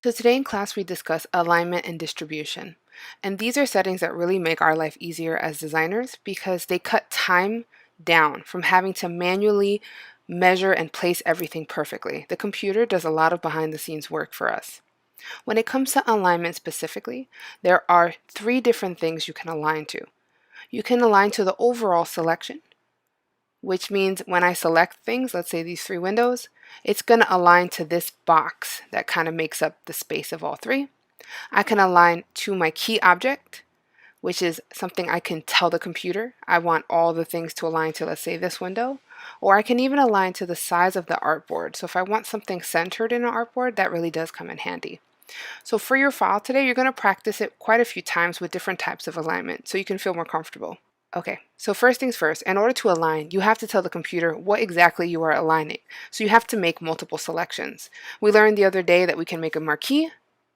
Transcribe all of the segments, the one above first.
So today in class we discuss alignment and distribution. And these are settings that really make our life easier as designers because they cut time down from having to manually measure and place everything perfectly. The computer does a lot of behind the scenes work for us. When it comes to alignment specifically, there are three different things you can align to. You can align to the overall selection, which means when I select things, let's say these three windows, it's going to align to this box that kind of makes up the space of all three. I can align to my key object, which is something I can tell the computer I want all the things to align to, let's say this window, or I can even align to the size of the artboard. So if I want something centered in an artboard, that really does come in handy. So for your file today, you're going to practice it quite a few times with different types of alignment so you can feel more comfortable. Okay, so first things first, in order to align, you have to tell the computer what exactly you are aligning. So you have to make multiple selections. We learned the other day that we can make a marquee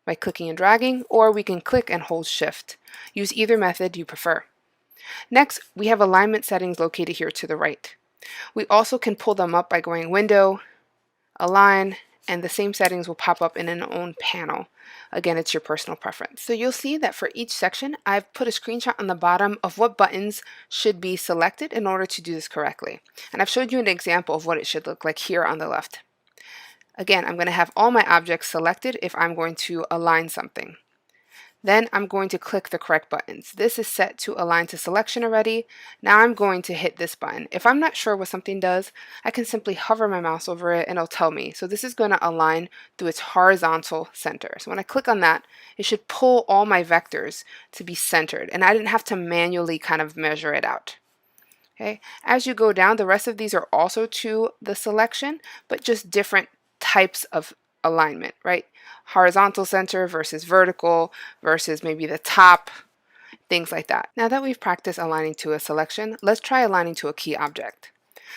by clicking and dragging, or we can click and hold Shift. Use either method you prefer. Next, we have alignment settings located here to the right. We also can pull them up by going Window, Align, and the same settings will pop up in an own panel. Again, it's your personal preference. So you'll see that for each section, I've put a screenshot on the bottom of what buttons should be selected in order to do this correctly. And I've showed you an example of what it should look like here on the left. Again, I'm going to have all my objects selected if I'm going to align something. Then I'm going to click the correct buttons. This is set to align to selection already. Now I'm going to hit this button. If I'm not sure what something does, I can simply hover my mouse over it and it'll tell me. So this is going to align to its horizontal center. So when I click on that, it should pull all my vectors to be centered, and I didn't have to manually kind of measure it out. Okay. As you go down, the rest of these are also to the selection, but just different types of alignment, right? Horizontal center versus vertical versus maybe the top, things like that. Now that we've practiced aligning to a selection, let's try aligning to a key object.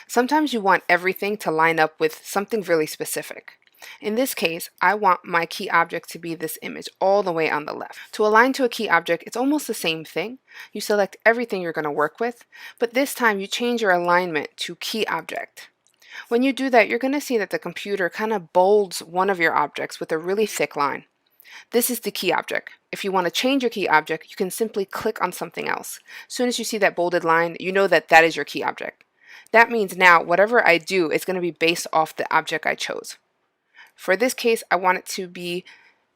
Sometimes you want everything to line up with something really specific. In this case, I want my key object to be this image all the way on the left. To align to a key object, it's almost the same thing. You select everything you're going to work with, but this time you change your alignment to key object. When you do that, you're going to see that the computer kind of bolds one of your objects with a really thick line. This is the key object. If you want to change your key object, you can simply click on something else. As soon as you see that bolded line, you know that that is your key object. That means now whatever I do is going to be based off the object I chose. For this case, I want it to be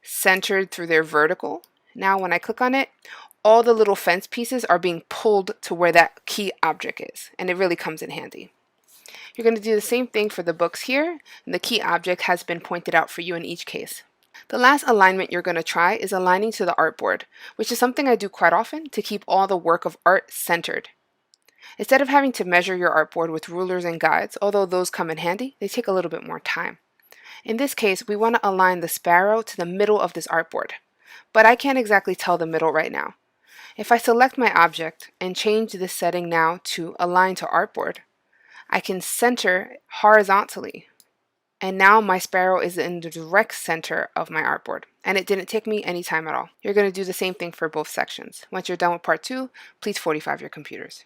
centered through their vertical. Now when I click on it, all the little fence pieces are being pulled to where that key object is, and it really comes in handy. You're going to do the same thing for the books here, and the key object has been pointed out for you in each case. The last alignment you're going to try is aligning to the artboard, which is something I do quite often to keep all the work of art centered. Instead of having to measure your artboard with rulers and guides, although those come in handy, they take a little bit more time. In this case, we want to align the sparrow to the middle of this artboard, but I can't exactly tell the middle right now. If I select my object and change this setting now to align to artboard, I can center horizontally, and now my sparrow is in the direct center of my artboard, and it didn't take me any time at all. You're going to do the same thing for both sections. Once you're done with part 2, please 45 your computers.